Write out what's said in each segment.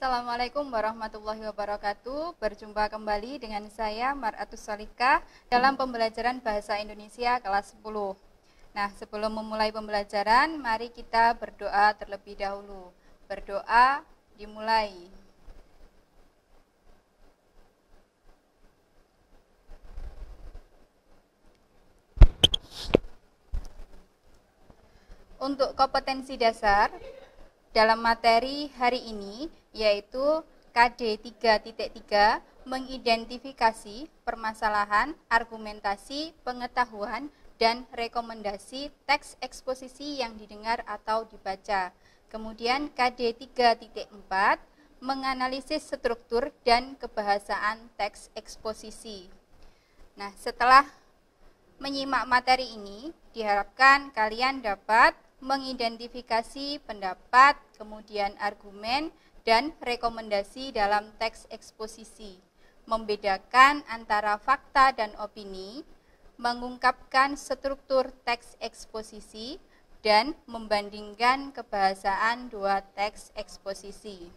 Assalamualaikum warahmatullahi wabarakatuh. Berjumpa kembali dengan saya Mar'atus Solikah dalam pembelajaran Bahasa Indonesia kelas 10. Nah, sebelum memulai pembelajaran, mari kita berdoa terlebih dahulu. Berdoa dimulai. Untuk kompetensi dasar dalam materi hari ini, yaitu KD 3.3, mengidentifikasi permasalahan, argumentasi, pengetahuan, dan rekomendasi teks eksposisi yang didengar atau dibaca. Kemudian KD 3.4, menganalisis struktur dan kebahasaan teks eksposisi. Nah, setelah menyimak materi ini, diharapkan kalian dapat mengidentifikasi pendapat, kemudian argumen, dan rekomendasi dalam teks eksposisi, membedakan antara fakta dan opini, mengungkapkan struktur teks eksposisi, dan membandingkan kebahasaan dua teks eksposisi.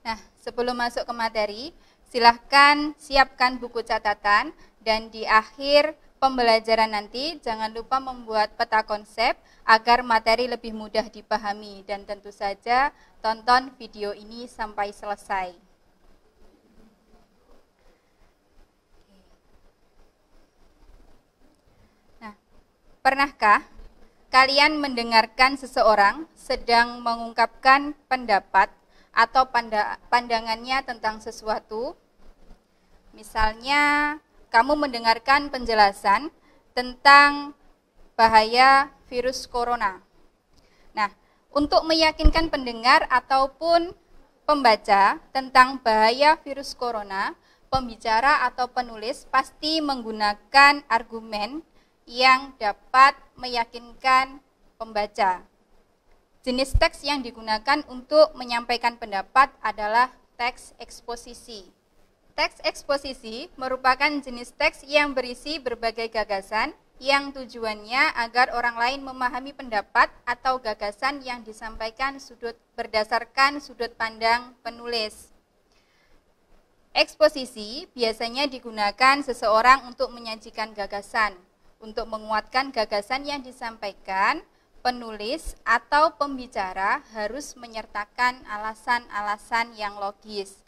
Nah, sebelum masuk ke materi, silahkan siapkan buku catatan, dan di akhir pembelajaran nanti jangan lupa membuat peta konsep agar materi lebih mudah dipahami, dan tentu saja tonton video ini sampai selesai. Nah, pernahkah kalian mendengarkan seseorang sedang mengungkapkan pendapat atau pandangannya tentang sesuatu? Misalnya, kamu mendengarkan penjelasan tentang bahaya virus corona. Nah, untuk meyakinkan pendengar ataupun pembaca tentang bahaya virus corona, pembicara atau penulis pasti menggunakan argumen yang dapat meyakinkan pembaca. Jenis teks yang digunakan untuk menyampaikan pendapat adalah teks eksposisi. Teks eksposisi merupakan jenis teks yang berisi berbagai gagasan yang tujuannya agar orang lain memahami pendapat atau gagasan yang disampaikan berdasarkan sudut pandang penulis. Eksposisi biasanya digunakan seseorang untuk menyajikan gagasan. Untuk menguatkan gagasan yang disampaikan, penulis atau pembicara harus menyertakan alasan-alasan yang logis.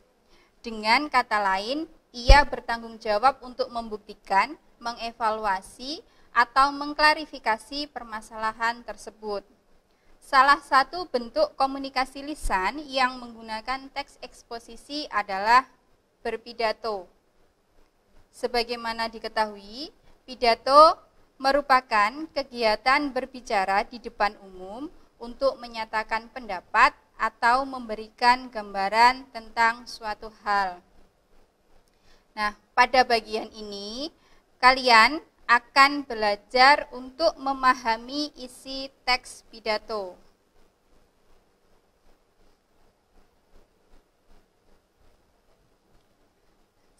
Dengan kata lain, ia bertanggung jawab untuk membuktikan, mengevaluasi, atau mengklarifikasi permasalahan tersebut. Salah satu bentuk komunikasi lisan yang menggunakan teks eksposisi adalah berpidato. Sebagaimana diketahui, pidato merupakan kegiatan berbicara di depan umum untuk menyatakan pendapat atau memberikan gambaran tentang suatu hal. Nah, pada bagian ini, kalian akan belajar untuk memahami isi teks pidato.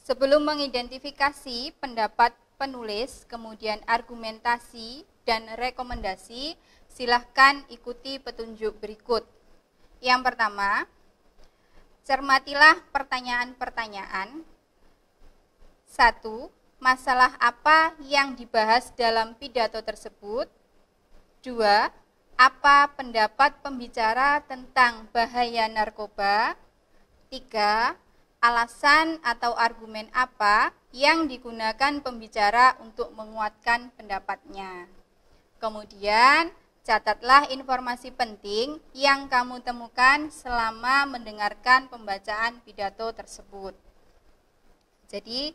Sebelum mengidentifikasi pendapat penulis, kemudian argumentasi dan rekomendasi, silahkan ikuti petunjuk berikut. Yang pertama, cermatilah pertanyaan-pertanyaan. 1. Masalah apa yang dibahas dalam pidato tersebut? 2. Apa pendapat pembicara tentang bahaya narkoba? 3. Alasan atau argumen apa yang digunakan pembicara untuk menguatkan pendapatnya? Kemudian, catatlah informasi penting yang kamu temukan selama mendengarkan pembacaan pidato tersebut. Jadi,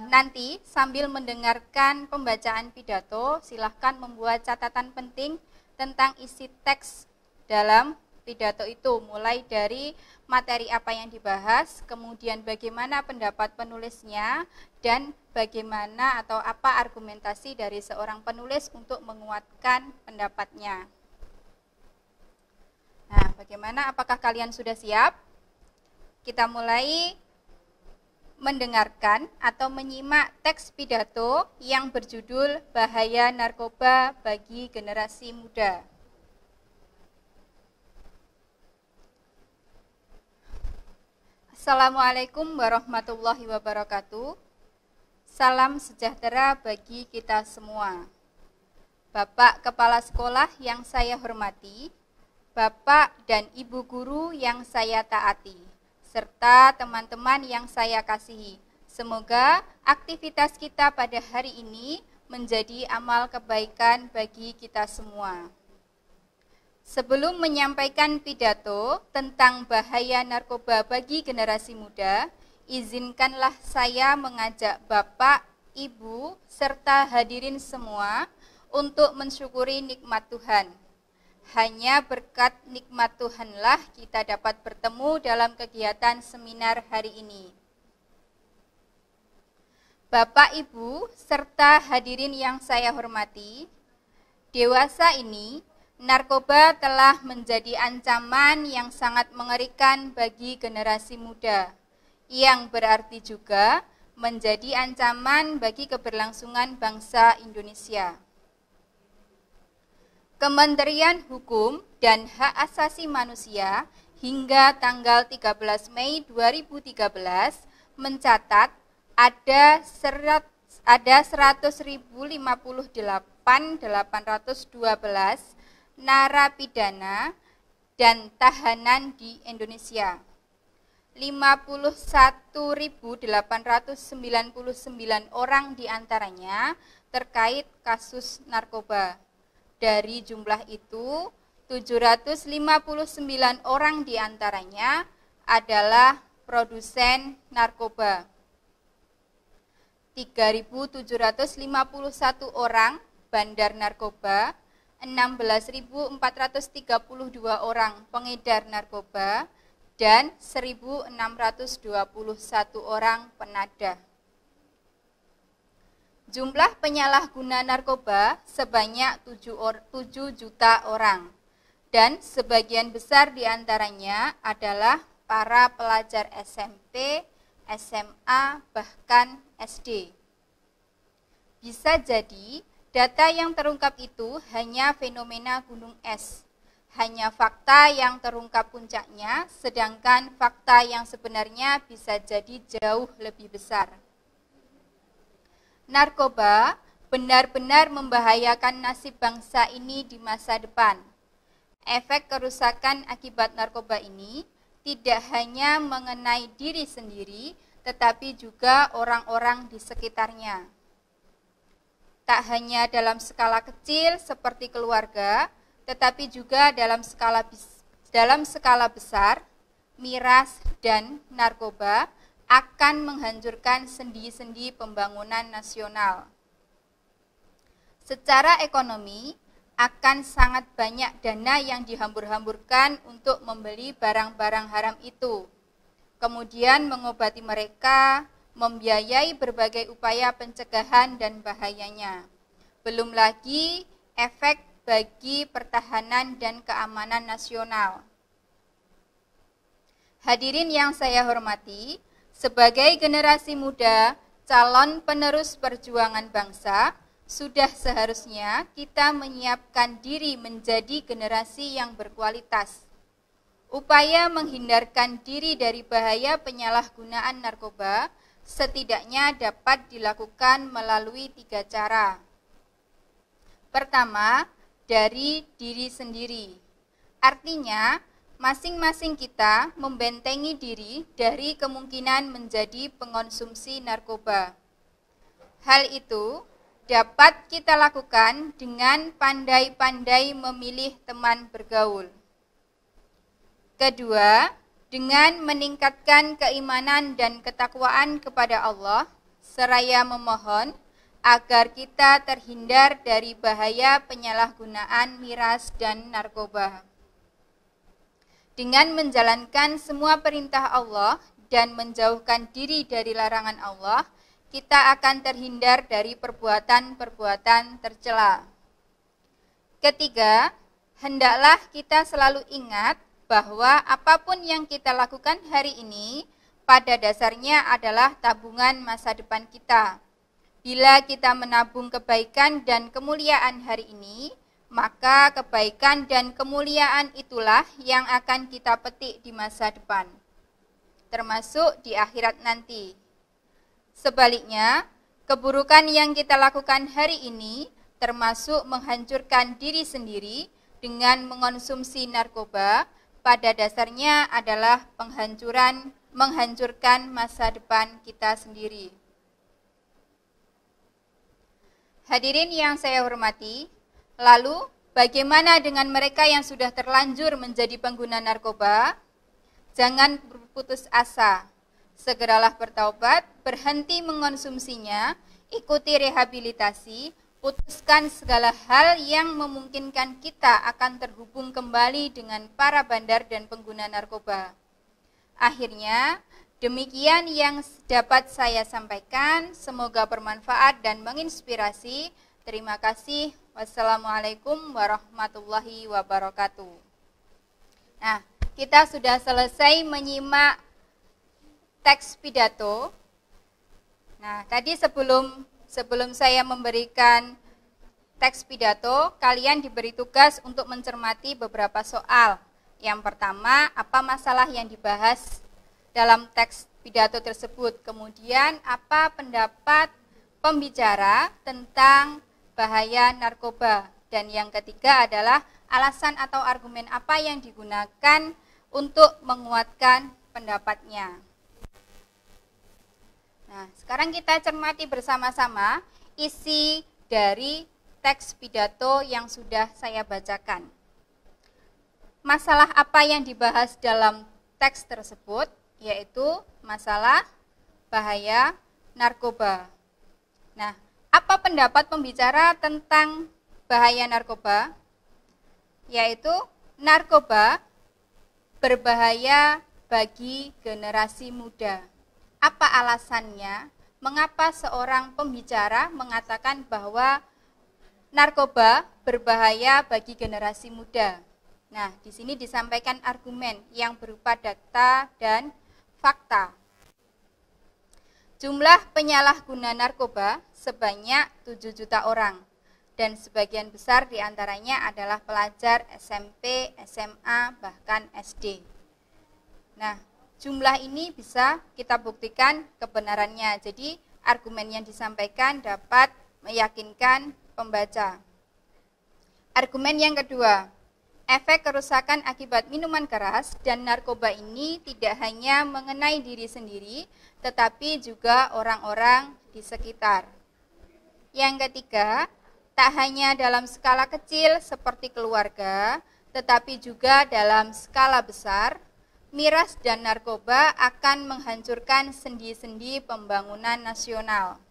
nanti sambil mendengarkan pembacaan pidato, silahkan membuat catatan penting tentang isi teks dalam pidato itu, mulai dari materi apa yang dibahas, kemudian bagaimana pendapat penulisnya, dan bagaimana atau apa argumentasi dari seorang penulis untuk menguatkan pendapatnya. Nah, bagaimana? Apakah kalian sudah siap? Kita mulai mendengarkan atau menyimak teks pidato yang berjudul Bahaya Narkoba bagi Generasi Muda. Assalamualaikum warahmatullahi wabarakatuh. Salam sejahtera bagi kita semua. Bapak Kepala Sekolah yang saya hormati, Bapak dan Ibu Guru yang saya taati, serta teman-teman yang saya kasihi. Semoga aktivitas kita pada hari ini menjadi amal kebaikan bagi kita semua. Sebelum menyampaikan pidato tentang bahaya narkoba bagi generasi muda, izinkanlah saya mengajak Bapak, Ibu, serta hadirin semua untuk mensyukuri nikmat Tuhan. Hanya berkat nikmat Tuhanlah kita dapat bertemu dalam kegiatan seminar hari ini. Bapak, Ibu, serta hadirin yang saya hormati, dewasa ini narkoba telah menjadi ancaman yang sangat mengerikan bagi generasi muda, yang berarti juga menjadi ancaman bagi keberlangsungan bangsa Indonesia. Kementerian Hukum dan Hak Asasi Manusia hingga tanggal 13 Mei 2013 mencatat ada 100.058.812 narapidana dan tahanan di Indonesia. 51.899 orang diantaranya terkait kasus narkoba. Dari jumlah itu, 759 orang diantaranya adalah produsen narkoba. 3.751 orang bandar narkoba, 16.432 orang pengedar narkoba, dan 1.621 orang penadah. Jumlah penyalahguna narkoba sebanyak 7 juta orang, dan sebagian besar diantaranya adalah para pelajar SMP, SMA, bahkan SD. Bisa jadi data yang terungkap itu hanya fenomena gunung es, hanya fakta yang terungkap puncaknya, sedangkan fakta yang sebenarnya bisa jadi jauh lebih besar. Narkoba benar-benar membahayakan nasib bangsa ini di masa depan. Efek kerusakan akibat narkoba ini tidak hanya mengenai diri sendiri, tetapi juga orang-orang di sekitarnya. Tak hanya dalam skala kecil seperti keluarga, tetapi juga dalam skala besar, miras dan narkoba akan menghancurkan sendi-sendi pembangunan nasional. Secara ekonomi, akan sangat banyak dana yang dihambur-hamburkan untuk membeli barang-barang haram itu, kemudian mengobati mereka, membiayai berbagai upaya pencegahan dan bahayanya. Belum lagi efek bagi pertahanan dan keamanan nasional. Hadirin yang saya hormati, sebagai generasi muda, calon penerus perjuangan bangsa, sudah seharusnya kita menyiapkan diri menjadi generasi yang berkualitas. Upaya menghindarkan diri dari bahaya penyalahgunaan narkoba setidaknya dapat dilakukan melalui 3 cara. Pertama, dari diri sendiri. Artinya, masing-masing kita membentengi diri dari kemungkinan menjadi pengonsumsi narkoba. Hal itu dapat kita lakukan dengan pandai-pandai memilih teman bergaul. Kedua, dengan meningkatkan keimanan dan ketakwaan kepada Allah, seraya memohon agar kita terhindar dari bahaya penyalahgunaan miras dan narkoba. Dengan menjalankan semua perintah Allah dan menjauhkan diri dari larangan Allah, kita akan terhindar dari perbuatan-perbuatan tercela. Ketiga, hendaklah kita selalu ingat bahwa apapun yang kita lakukan hari ini pada dasarnya adalah tabungan masa depan kita. Bila kita menabung kebaikan dan kemuliaan hari ini, maka kebaikan dan kemuliaan itulah yang akan kita petik di masa depan. termasuk di akhirat nanti. Sebaliknya, keburukan yang kita lakukan hari ini termasuk menghancurkan diri sendiri dengan mengonsumsi narkoba, pada dasarnya adalah menghancurkan masa depan kita sendiri. Hadirin yang saya hormati, lalu bagaimana dengan mereka yang sudah terlanjur menjadi pengguna narkoba? Jangan berputus asa. Segeralah bertaubat, berhenti mengonsumsinya, ikuti rehabilitasi, putuskan segala hal yang memungkinkan kita akan terhubung kembali dengan para bandar dan pengguna narkoba. Akhirnya, demikian yang dapat saya sampaikan. Semoga bermanfaat dan menginspirasi. Terima kasih. Wassalamualaikum warahmatullahi wabarakatuh. Nah, kita sudah selesai menyimak teks pidato. Nah, tadi sebelum saya memberikan teks pidato, kalian diberi tugas untuk mencermati beberapa soal. Yang pertama, apa masalah yang dibahas dalam teks pidato tersebut? Kemudian, apa pendapat pembicara tentang bahaya narkoba? Dan yang ketiga adalah alasan atau argumen apa yang digunakan untuk menguatkan pendapatnya. Nah, sekarang kita cermati bersama-sama isi dari teks pidato yang sudah saya bacakan. Masalah apa yang dibahas dalam teks tersebut? Yaitu masalah bahaya narkoba. Nah, apa pendapat pembicara tentang bahaya narkoba? Yaitu narkoba berbahaya bagi generasi muda. Apa alasannya? Mengapa seorang pembicara mengatakan bahwa narkoba berbahaya bagi generasi muda? Nah, di sini disampaikan argumen yang berupa data dan fakta. Jumlah penyalahguna narkoba sebanyak 7 juta orang, dan sebagian besar diantaranya adalah pelajar SMP, SMA, bahkan SD. Nah, jumlah ini bisa kita buktikan kebenarannya. Jadi, argumen yang disampaikan dapat meyakinkan pembaca. Argumen yang kedua, efek kerusakan akibat minuman keras dan narkoba ini tidak hanya mengenai diri sendiri, tetapi juga orang-orang di sekitar. Yang ketiga, tak hanya dalam skala kecil seperti keluarga, tetapi juga dalam skala besar, miras dan narkoba akan menghancurkan sendi-sendi pembangunan nasional.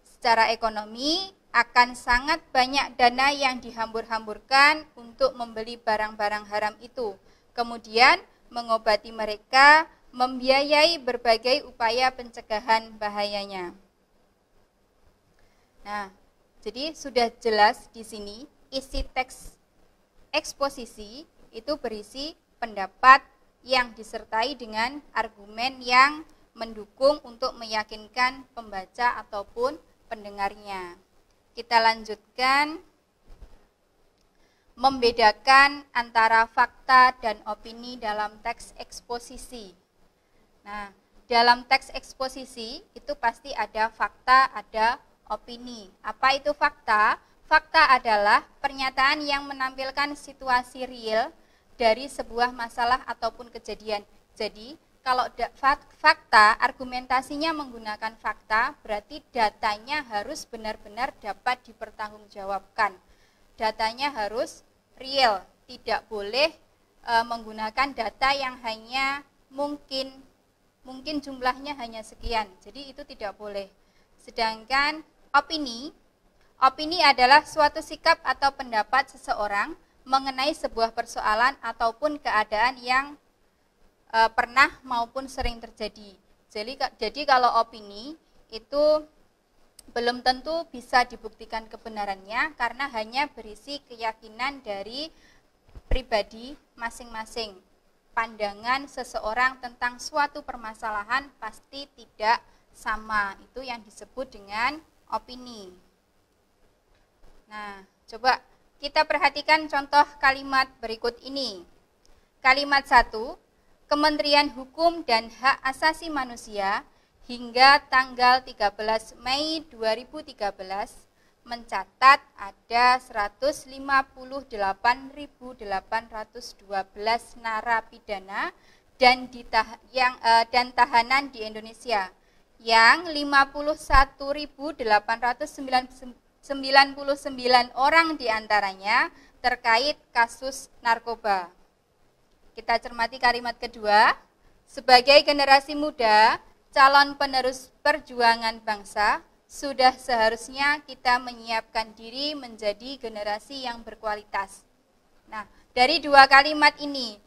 Secara ekonomi, akan sangat banyak dana yang dihambur-hamburkan untuk membeli barang-barang haram itu. Kemudian, mengobati mereka, membiayai berbagai upaya pencegahan bahayanya. Nah, jadi sudah jelas di sini isi teks eksposisi itu berisi pendapat yang disertai dengan argumen yang mendukung untuk meyakinkan pembaca ataupun pendengarnya. Kita lanjutkan membedakan antara fakta dan opini dalam teks eksposisi. Nah, dalam teks eksposisi itu pasti ada fakta, ada opini. Apa itu fakta? Fakta adalah pernyataan yang menampilkan situasi real dari sebuah masalah ataupun kejadian. Jadi, kalau fakta, argumentasinya menggunakan fakta, berarti datanya harus benar-benar dapat dipertanggungjawabkan. Datanya harus real, tidak boleh menggunakan data yang hanya mungkin jumlahnya hanya sekian. Jadi itu tidak boleh. Sedangkan opini adalah suatu sikap atau pendapat seseorang mengenai sebuah persoalan ataupun keadaan yang pernah maupun sering terjadi. Jadi kalau opini itu belum tentu bisa dibuktikan kebenarannya karena hanya berisi keyakinan dari pribadi masing-masing. Pandangan seseorang tentang suatu permasalahan pasti tidak sama. Itu yang disebut dengan opini. Nah, coba kita perhatikan contoh kalimat berikut ini. Kalimat 1, Kementerian Hukum dan Hak Asasi Manusia hingga tanggal 13 Mei 2013 mencatat ada 158.812 narapidana dan tahanan di Indonesia, yang 51.899 orang diantaranya terkait kasus narkoba. Kita cermati kalimat kedua. Sebagai generasi muda, calon penerus perjuangan bangsa, sudah seharusnya kita menyiapkan diri menjadi generasi yang berkualitas. Nah, dari dua kalimat ini,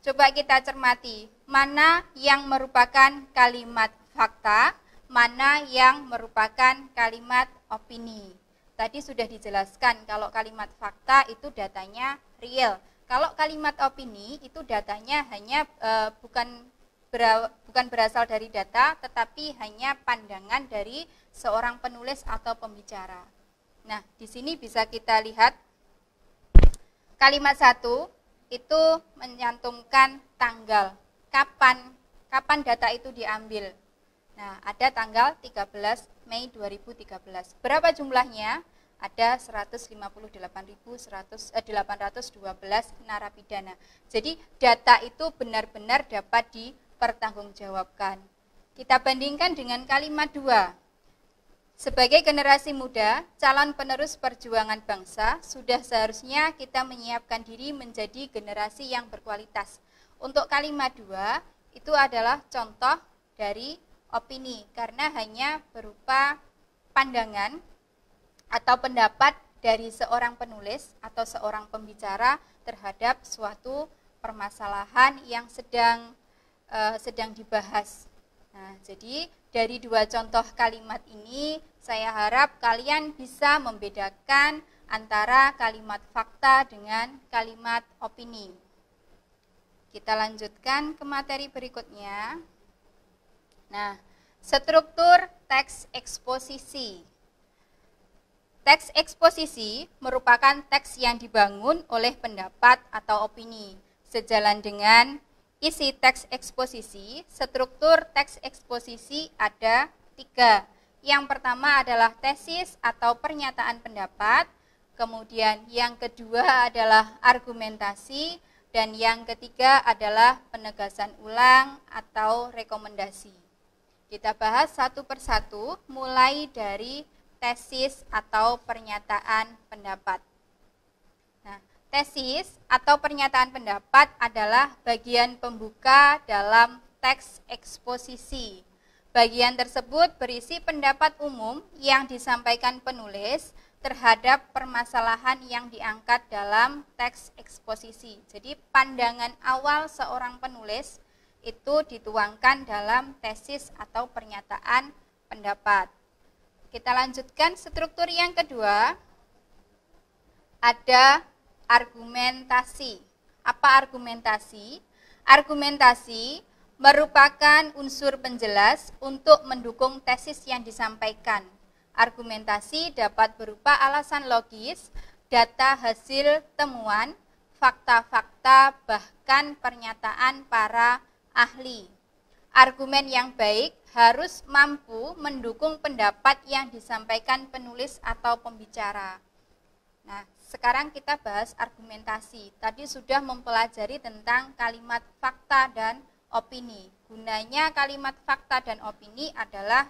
coba kita cermati, mana yang merupakan kalimat fakta, mana yang merupakan kalimat opini. Tadi sudah dijelaskan kalau kalimat fakta itu datanya real. Kalau kalimat opini itu datanya hanya bukan berasal dari data, tetapi hanya pandangan dari seorang penulis atau pembicara. Nah, di sini bisa kita lihat kalimat 1 itu menyantumkan tanggal, kapan data itu diambil. Nah, ada tanggal 13 Mei 2013. Berapa jumlahnya? Ada 158.812 narapidana. Jadi data itu benar-benar dapat dipertanggungjawabkan. Kita bandingkan dengan kalimat 2. Sebagai generasi muda, calon penerus perjuangan bangsa, sudah seharusnya kita menyiapkan diri menjadi generasi yang berkualitas. Untuk kalimat 2, itu adalah contoh dari opini, karena hanya berupa pandangan atau pendapat dari seorang penulis atau seorang pembicara terhadap suatu permasalahan yang sedang dibahas. Nah, jadi dari dua contoh kalimat ini, saya harap kalian bisa membedakan antara kalimat fakta dengan kalimat opini. Kita lanjutkan ke materi berikutnya. Nah, struktur teks eksposisi. Teks eksposisi merupakan teks yang dibangun oleh pendapat atau opini. Sejalan dengan isi teks eksposisi, struktur teks eksposisi ada 3. Yang pertama adalah tesis atau pernyataan pendapat, kemudian yang kedua adalah argumentasi, dan yang ketiga adalah penegasan ulang atau rekomendasi. Kita bahas satu persatu, mulai dari tesis atau pernyataan pendapat. Nah, tesis atau pernyataan pendapat adalah bagian pembuka dalam teks eksposisi. Bagian tersebut berisi pendapat umum yang disampaikan penulis terhadap permasalahan yang diangkat dalam teks eksposisi. Jadi pandangan awal seorang penulis itu dituangkan dalam tesis atau pernyataan pendapat. Kita lanjutkan struktur yang kedua, ada argumentasi. Apa argumentasi? Argumentasi merupakan unsur penjelas untuk mendukung tesis yang disampaikan. Argumentasi dapat berupa alasan logis, data hasil temuan, fakta-fakta, bahkan pernyataan para ahli. Argumen yang baik harus mampu mendukung pendapat yang disampaikan penulis atau pembicara. Nah, sekarang kita bahas argumentasi. Tadi sudah mempelajari tentang kalimat fakta dan opini. Gunanya kalimat fakta dan opini adalah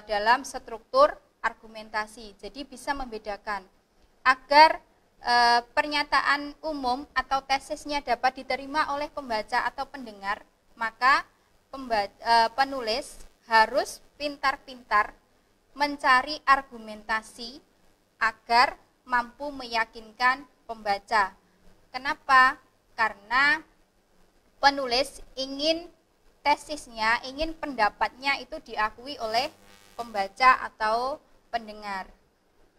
dalam struktur argumentasi. Jadi bisa membedakan agar pernyataan umum atau tesisnya dapat diterima oleh pembaca atau pendengar, maka penulis harus pintar-pintar mencari argumentasi agar mampu meyakinkan pembaca. Kenapa? Karena penulis ingin tesisnya, ingin pendapatnya itu diakui oleh pembaca atau pendengar.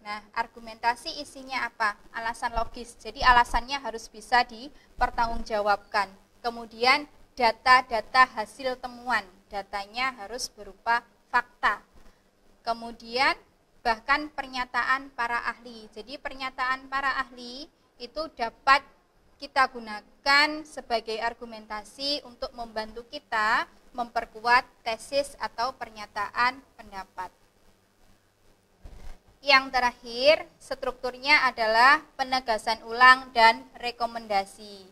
Nah, argumentasi isinya apa? Alasan logis. Jadi alasannya harus bisa dipertanggungjawabkan. Kemudian data-data hasil temuan, datanya harus berupa fakta. Kemudian bahkan pernyataan para ahli. Jadi pernyataan para ahli itu dapat kita gunakan sebagai argumentasi untuk membantu kita memperkuat tesis atau pernyataan pendapat. Yang terakhir, strukturnya adalah penegasan ulang dan rekomendasi.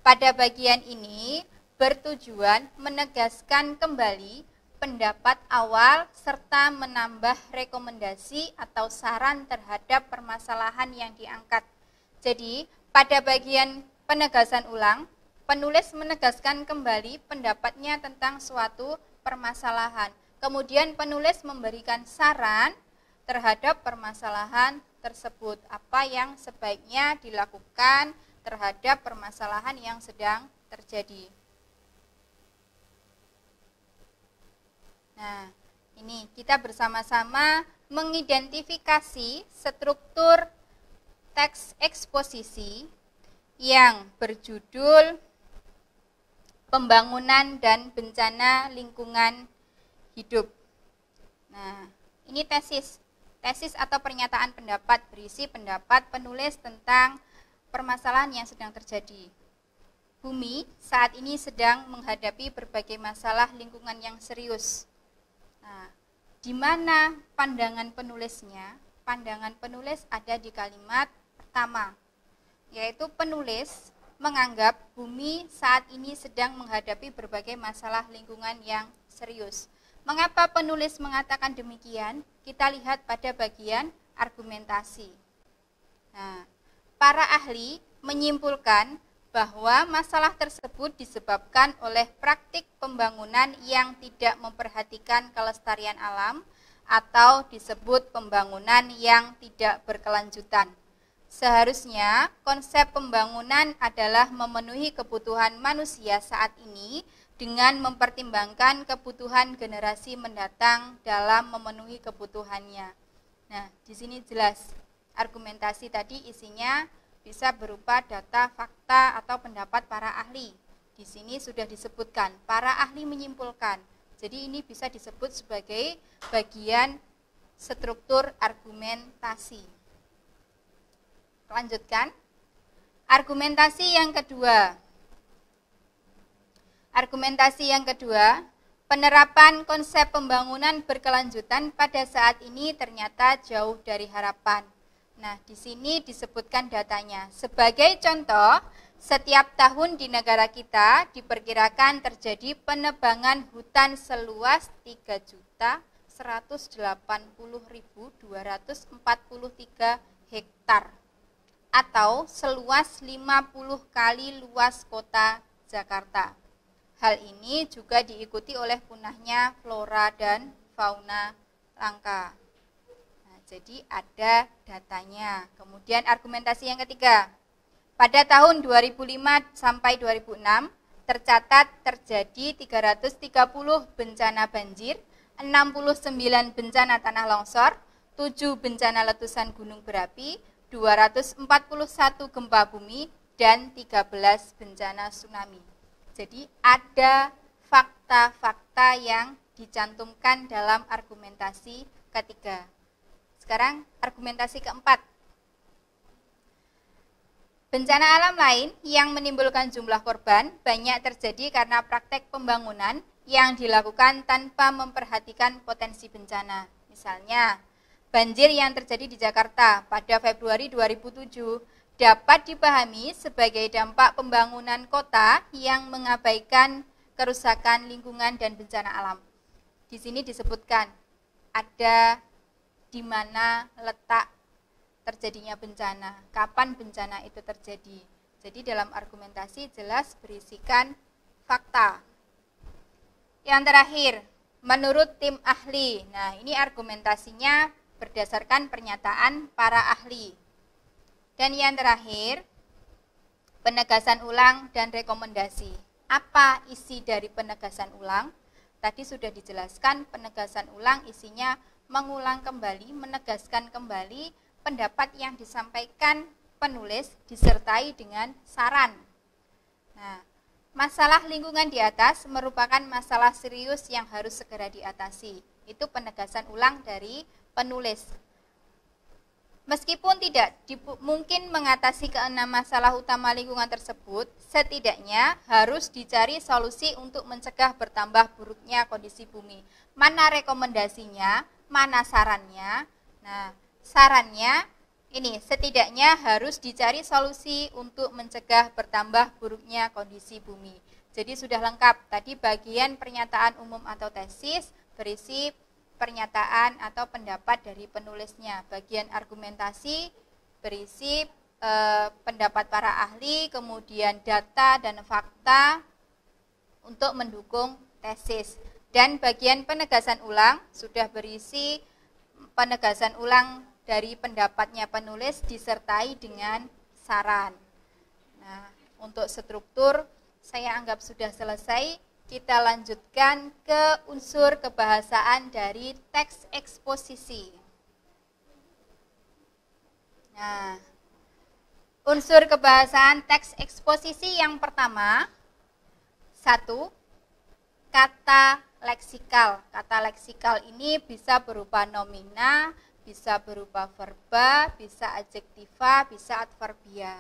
Pada bagian ini bertujuan menegaskan kembali pendapat awal serta menambah rekomendasi atau saran terhadap permasalahan yang diangkat. Jadi, pada bagian penegasan ulang, penulis menegaskan kembali pendapatnya tentang suatu permasalahan. Kemudian penulis memberikan saran terhadap permasalahan tersebut, apa yang sebaiknya dilakukan terhadap permasalahan yang sedang terjadi. Nah, ini kita bersama-sama mengidentifikasi struktur teks eksposisi yang berjudul Pembangunan dan Bencana Lingkungan Hidup. Nah, ini tesis atau pernyataan pendapat berisi pendapat penulis tentang permasalahan yang sedang terjadi. Bumi saat ini sedang menghadapi berbagai masalah lingkungan yang serius. Nah, di mana pandangan penulisnya? Pandangan penulis ada di kalimat pertama, yaitu penulis menganggap bumi saat ini sedang menghadapi berbagai masalah lingkungan yang serius. Mengapa penulis mengatakan demikian? Kita lihat pada bagian argumentasi. Nah, para ahli menyimpulkan bahwa masalah tersebut disebabkan oleh praktik pembangunan yang tidak memperhatikan kelestarian alam atau disebut pembangunan yang tidak berkelanjutan. Seharusnya konsep pembangunan adalah memenuhi kebutuhan manusia saat ini dengan mempertimbangkan kebutuhan generasi mendatang dalam memenuhi kebutuhannya. Nah, di sini jelas argumentasi tadi isinya bisa berupa data, fakta, atau pendapat para ahli. Di sini sudah disebutkan, para ahli menyimpulkan. Jadi ini bisa disebut sebagai bagian struktur argumentasi. Lanjutkan. Argumentasi yang kedua. Argumentasi yang kedua, penerapan konsep pembangunan berkelanjutan pada saat ini ternyata jauh dari harapan. Nah, di sini disebutkan datanya. Sebagai contoh, setiap tahun di negara kita diperkirakan terjadi penebangan hutan seluas 3.180.243 hektar atau seluas 50 kali luas kota Jakarta. Hal ini juga diikuti oleh punahnya flora dan fauna langka. Nah, jadi ada datanya. Kemudian argumentasi yang ketiga. Pada tahun 2005 sampai 2006 tercatat terjadi 330 bencana banjir, 69 bencana tanah longsor, 7 bencana letusan gunung berapi, 241 gempa bumi, dan 13 bencana tsunami. Jadi ada fakta-fakta yang dicantumkan dalam argumentasi ketiga. Sekarang argumentasi keempat. Bencana alam lain yang menimbulkan jumlah korban banyak terjadi karena praktek pembangunan yang dilakukan tanpa memperhatikan potensi bencana. Misalnya, banjir yang terjadi di Jakarta pada Februari 2007 dapat dipahami sebagai dampak pembangunan kota yang mengabaikan kerusakan lingkungan dan bencana alam. Di sini disebutkan ada di mana letak terjadinya bencana, kapan bencana itu terjadi. Jadi dalam argumentasi jelas berisikan fakta. Yang terakhir, menurut tim ahli. Nah, ini argumentasinya berdasarkan pernyataan para ahli. Dan yang terakhir, penegasan ulang dan rekomendasi. Apa isi dari penegasan ulang? Tadi sudah dijelaskan, penegasan ulang isinya mengulang kembali, menegaskan kembali pendapat yang disampaikan penulis disertai dengan saran. Nah, masalah lingkungan di atas merupakan masalah serius yang harus segera diatasi. Itu penegasan ulang dari penulis. Meskipun tidak mungkin mengatasi keenam masalah utama lingkungan tersebut, setidaknya harus dicari solusi untuk mencegah bertambah buruknya kondisi bumi. Mana rekomendasinya, mana sarannya? Nah, sarannya ini setidaknya harus dicari solusi untuk mencegah bertambah buruknya kondisi bumi. Jadi sudah lengkap tadi bagian pernyataan umum atau tesis berisi pernyataan atau pendapat dari penulisnya. Bagian argumentasi berisi pendapat para ahli, kemudian data dan fakta untuk mendukung tesis. Dan bagian penegasan ulang sudah berisi penegasan ulang dari pendapatnya penulis disertai dengan saran. Nah, untuk struktur saya anggap sudah selesai. Kita lanjutkan ke unsur kebahasaan dari teks eksposisi. Nah, unsur kebahasaan teks eksposisi yang pertama, 1. Kata leksikal. Kata leksikal ini bisa berupa nomina, bisa berupa verba, bisa adjektiva, bisa adverbia.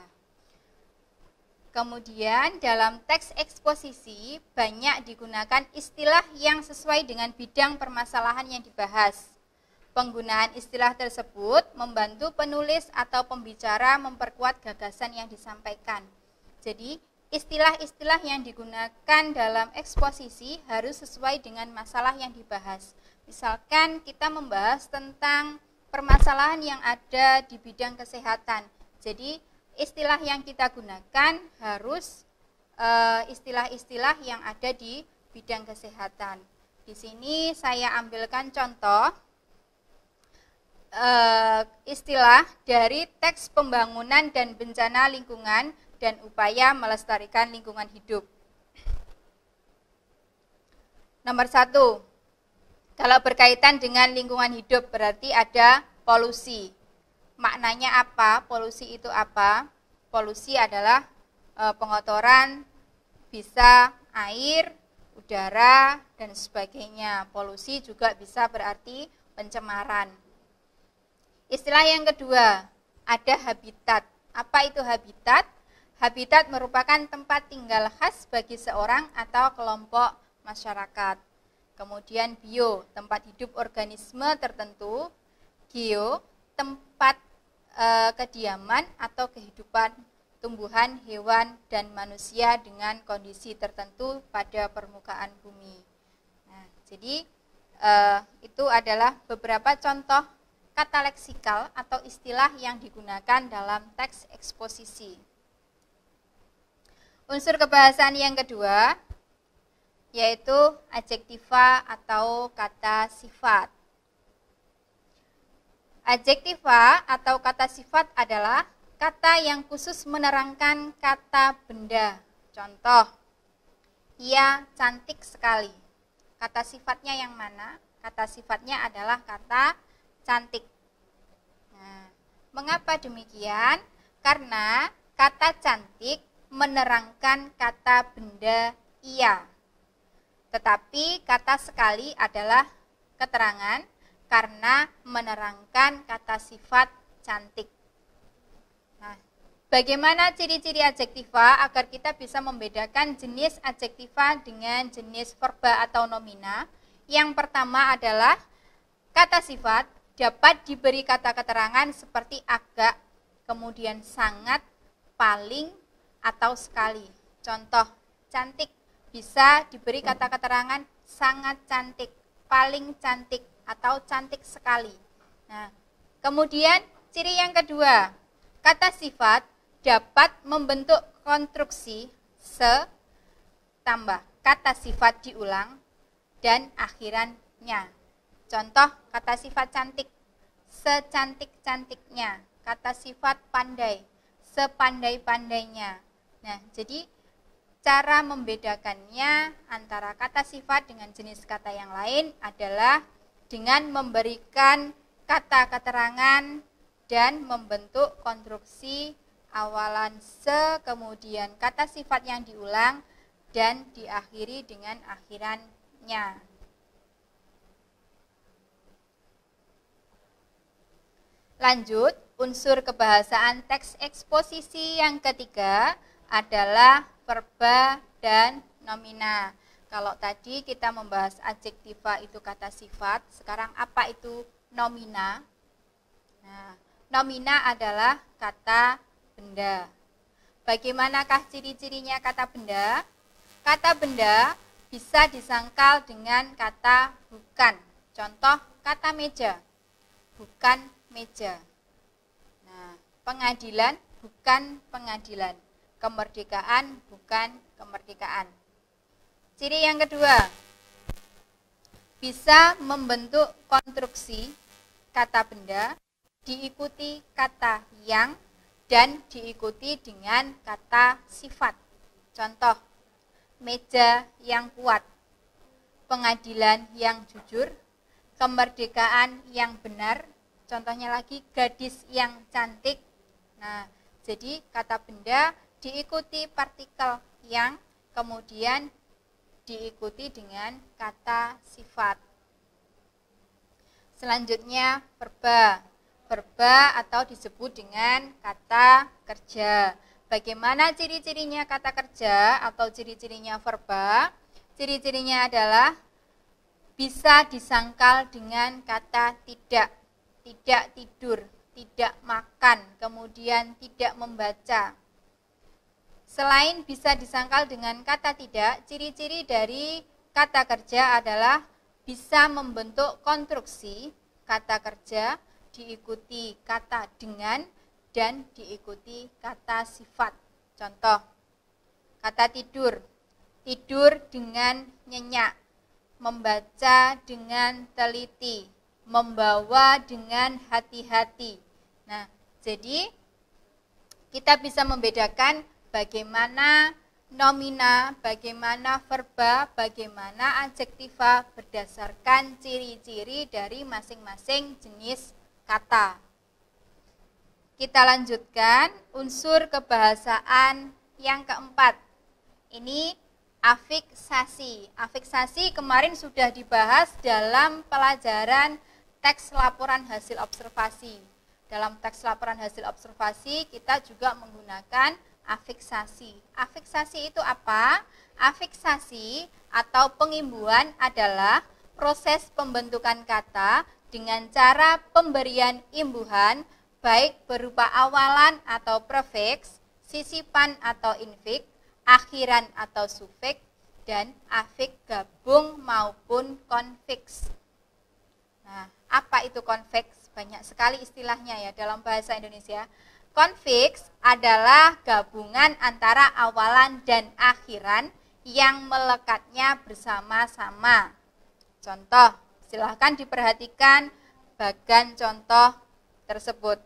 Kemudian dalam teks eksposisi banyak digunakan istilah yang sesuai dengan bidang permasalahan yang dibahas. Penggunaan istilah tersebut membantu penulis atau pembicara memperkuat gagasan yang disampaikan. Jadi, istilah-istilah yang digunakan dalam eksposisi harus sesuai dengan masalah yang dibahas. Misalkan kita membahas tentang permasalahan yang ada di bidang kesehatan. Jadi, istilah yang kita gunakan harus istilah-istilah yang ada di bidang kesehatan. Di sini saya ambilkan contoh istilah dari teks pembangunan dan bencana lingkungan dan upaya melestarikan lingkungan hidup. Nomor 1, kalau berkaitan dengan lingkungan hidup berarti ada polusi. Maknanya apa? Polusi itu apa? Polusi adalah pengotoran bisa air, udara, dan sebagainya. Polusi juga bisa berarti pencemaran. Istilah yang kedua, ada habitat. Apa itu habitat? Habitat merupakan tempat tinggal khas bagi seorang atau kelompok masyarakat. Kemudian bio, tempat hidup organisme tertentu. Geo, tempat kediaman atau kehidupan tumbuhan, hewan, dan manusia dengan kondisi tertentu pada permukaan bumi. Nah, jadi itu adalah beberapa contoh kata leksikal atau istilah yang digunakan dalam teks eksposisi. Unsur kebahasaan yang kedua yaitu adjektiva atau kata sifat. Adjektiva atau kata sifat adalah kata yang khusus menerangkan kata benda. Contoh, ia cantik sekali. Kata sifatnya yang mana? Kata sifatnya adalah kata cantik. Nah, mengapa demikian? Karena kata cantik menerangkan kata benda ia. Tetapi kata sekali adalah keterangan karena menerangkan kata sifat cantik. Nah, bagaimana ciri-ciri adjektiva agar kita bisa membedakan jenis adjektiva dengan jenis verba atau nomina? Yang pertama adalah kata sifat dapat diberi kata keterangan seperti agak, kemudian sangat, paling, atau sekali. Contoh, cantik bisa diberi kata keterangan sangat cantik, paling cantik, atau cantik sekali. Nah, kemudian ciri yang kedua, kata sifat dapat membentuk konstruksi se tambah kata sifat diulang dan akhirannya. Contoh kata sifat cantik, secantik-cantiknya. Kata sifat pandai, sepandai-pandainya. Nah, jadi cara membedakannya antara kata sifat dengan jenis kata yang lain adalah dengan memberikan kata keterangan dan membentuk konstruksi awalan se, kemudian kata sifat yang diulang dan diakhiri dengan akhirannya. Lanjut, unsur kebahasaan teks eksposisi yang ketiga adalah verba dan nomina. Kalau tadi kita membahas adjektiva itu kata sifat, sekarang apa itu nomina? Nah, nomina adalah kata benda. Bagaimanakah ciri-cirinya kata benda? Kata benda bisa disangkal dengan kata bukan. Contoh kata meja, bukan meja. Nah, pengadilan bukan pengadilan. Kemerdekaan bukan kemerdekaan. Ciri yang kedua, bisa membentuk konstruksi kata benda, diikuti kata yang, dan diikuti dengan kata sifat. Contoh, meja yang kuat, pengadilan yang jujur, kemerdekaan yang benar. Contohnya lagi, gadis yang cantik. Nah, jadi kata benda diikuti partikel yang, kemudian diikuti dengan kata sifat. Selanjutnya verba. Verba atau disebut dengan kata kerja. Bagaimana ciri-cirinya kata kerja atau ciri-cirinya verba? Ciri-cirinya adalah bisa disangkal dengan kata tidak, tidak tidur, tidak makan, kemudian tidak membaca. Selain bisa disangkal dengan kata tidak, ciri-ciri dari kata kerja adalah bisa membentuk konstruksi kata kerja, diikuti kata dengan, dan diikuti kata sifat. Contoh, kata tidur, tidur dengan nyenyak, membaca dengan teliti, membawa dengan hati-hati. Nah, jadi kita bisa membedakan bagaimana nomina, bagaimana verba, bagaimana adjektiva berdasarkan ciri-ciri dari masing-masing jenis kata. Kita lanjutkan unsur kebahasaan yang keempat. Ini afiksasi. Afiksasi kemarin sudah dibahas dalam pelajaran teks laporan hasil observasi. Dalam teks laporan hasil observasi kita juga menggunakan afiksasi. Afiksasi itu apa? Afiksasi atau pengimbuhan adalah proses pembentukan kata dengan cara pemberian imbuhan baik berupa awalan atau prefiks, sisipan atau infiks, akhiran atau sufiks, dan afiks gabung maupun konfiks. Nah, apa itu konfiks? Banyak sekali istilahnya ya dalam bahasa Indonesia. Konfiks adalah gabungan antara awalan dan akhiran yang melekatnya bersama-sama. Contoh, silahkan diperhatikan bagan contoh tersebut.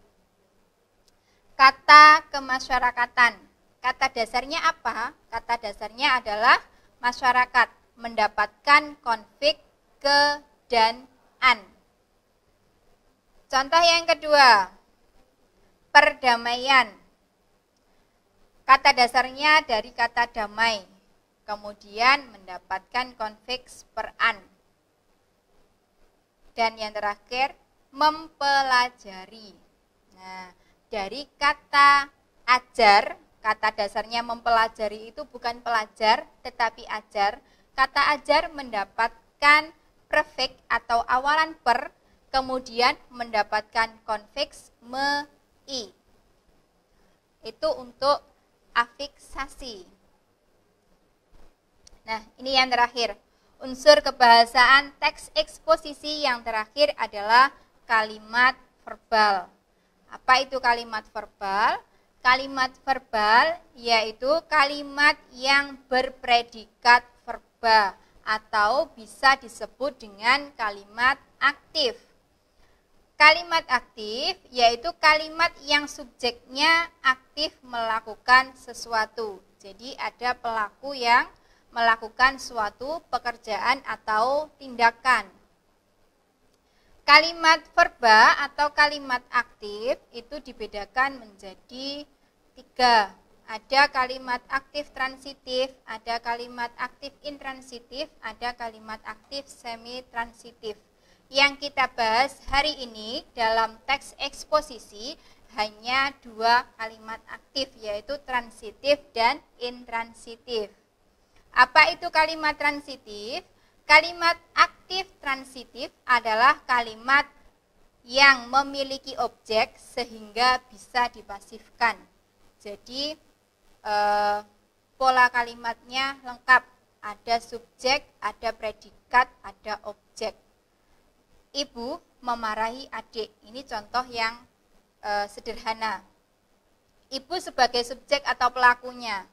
Kata kemasyarakatan. Kata dasarnya apa? Kata dasarnya adalah masyarakat, mendapatkan konflik ke dan an. Contoh yang kedua, perdamaian. Kata dasarnya dari kata damai, kemudian mendapatkan konfiks per an. Dan yang terakhir, mempelajari. Nah, dari kata ajar, kata dasarnya mempelajari itu bukan pelajar, tetapi ajar. Kata ajar mendapatkan prefiks atau awalan per, kemudian mendapatkan konfiks me-i. Itu untuk afiksasi. Nah, ini yang terakhir. Unsur kebahasaan teks eksposisi yang terakhir adalah kalimat verbal. Apa itu kalimat verbal? Kalimat verbal yaitu kalimat yang berpredikat verba atau bisa disebut dengan kalimat aktif. Kalimat aktif yaitu kalimat yang subjeknya aktif melakukan sesuatu. Jadi ada pelaku yang melakukan suatu pekerjaan atau tindakan. Kalimat verba atau kalimat aktif itu dibedakan menjadi 3. Ada kalimat aktif transitif, ada kalimat aktif intransitif, ada kalimat aktif semi-transitif. Yang kita bahas hari ini dalam teks eksposisi, hanya 2 kalimat aktif, yaitu transitif dan intransitif. Apa itu kalimat transitif? Kalimat aktif transitif adalah kalimat yang memiliki objek sehingga bisa dipasifkan. Jadi pola kalimatnya lengkap, ada subjek, ada predikat, ada objek. Ibu memarahi adik, ini contoh yang sederhana. Ibu sebagai subjek atau pelakunya.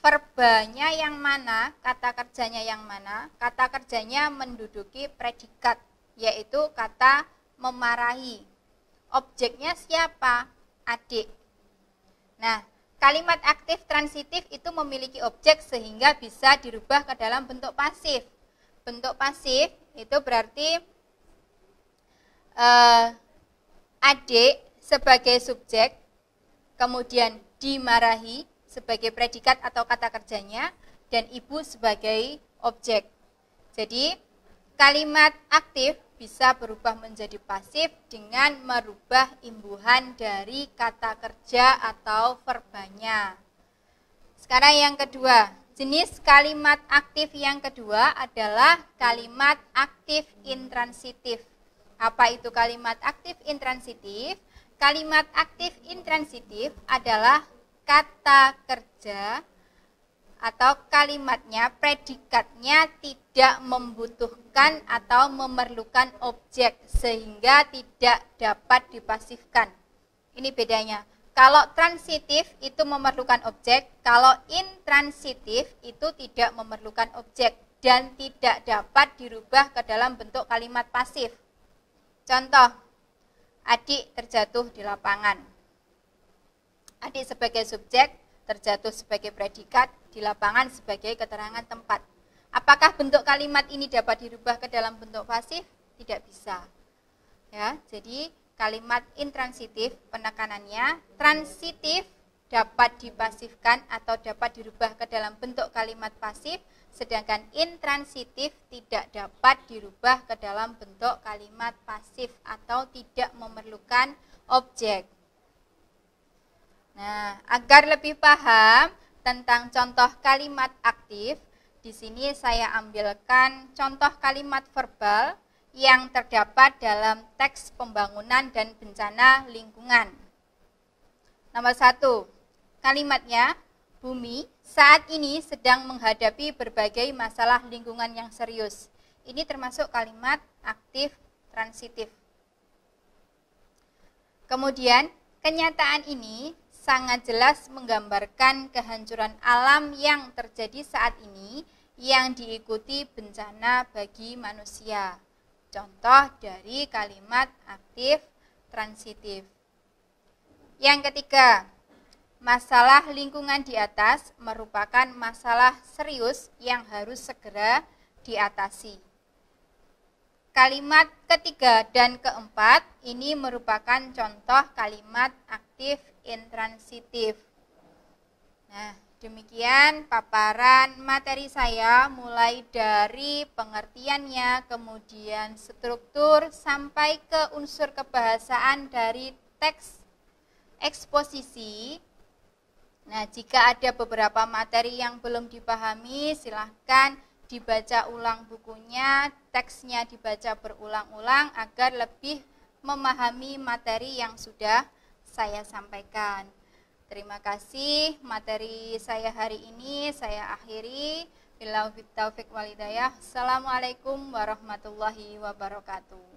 Verbanya yang mana, kata kerjanya yang mana? Kata kerjanya menduduki predikat, yaitu kata memarahi. Objeknya siapa? Adik. Nah, kalimat aktif transitif itu memiliki objek sehingga bisa dirubah ke dalam bentuk pasif. Bentuk pasif itu berarti adik sebagai subjek, kemudian dimarahi sebagai predikat atau kata kerjanya, dan ibu sebagai objek. Jadi kalimat aktif bisa berubah menjadi pasif dengan merubah imbuhan dari kata kerja atau verbanya. Sekarang yang kedua, jenis kalimat aktif yang kedua adalah kalimat aktif intransitif. Apa itu kalimat aktif intransitif? Kalimat aktif intransitif adalah kata kerja atau kalimatnya, predikatnya tidak membutuhkan atau memerlukan objek sehingga tidak dapat dipasifkan. Ini bedanya. Kalau transitif itu memerlukan objek, kalau intransitif itu tidak memerlukan objek dan tidak dapat dirubah ke dalam bentuk kalimat pasif. Contoh, adik terjatuh di lapangan. Adik sebagai subjek, terjatuh sebagai predikat, di lapangan sebagai keterangan tempat. Apakah bentuk kalimat ini dapat dirubah ke dalam bentuk pasif? Tidak bisa. Ya, jadi kalimat intransitif penekanannya, transitif dapat dipasifkan atau dapat dirubah ke dalam bentuk kalimat pasif, sedangkan intransitif tidak dapat dirubah ke dalam bentuk kalimat pasif atau tidak memerlukan objek. Nah, agar lebih paham tentang contoh kalimat aktif, di sini saya ambilkan contoh kalimat verbal yang terdapat dalam teks pembangunan dan bencana lingkungan. Nomor 1, kalimatnya, bumi saat ini sedang menghadapi berbagai masalah lingkungan yang serius. Ini termasuk kalimat aktif transitif. Kemudian, kenyataan ini sangat jelas menggambarkan kehancuran alam yang terjadi saat ini yang diikuti bencana bagi manusia. Contoh dari kalimat aktif transitif. Yang ketiga, masalah lingkungan di atas merupakan masalah serius yang harus segera diatasi. Kalimat ketiga dan keempat ini merupakan contoh kalimat aktif intransitif. Nah, demikian paparan materi saya mulai dari pengertiannya, kemudian struktur sampai ke unsur kebahasaan dari teks eksposisi. Nah, jika ada beberapa materi yang belum dipahami, silahkan dibaca ulang bukunya, teksnya dibaca berulang-ulang agar lebih memahami materi yang sudah saya sampaikan. Terima kasih, materi saya hari ini saya akhiri. Billahi taufiq wal hidayah. Assalamualaikum warahmatullahi wabarakatuh.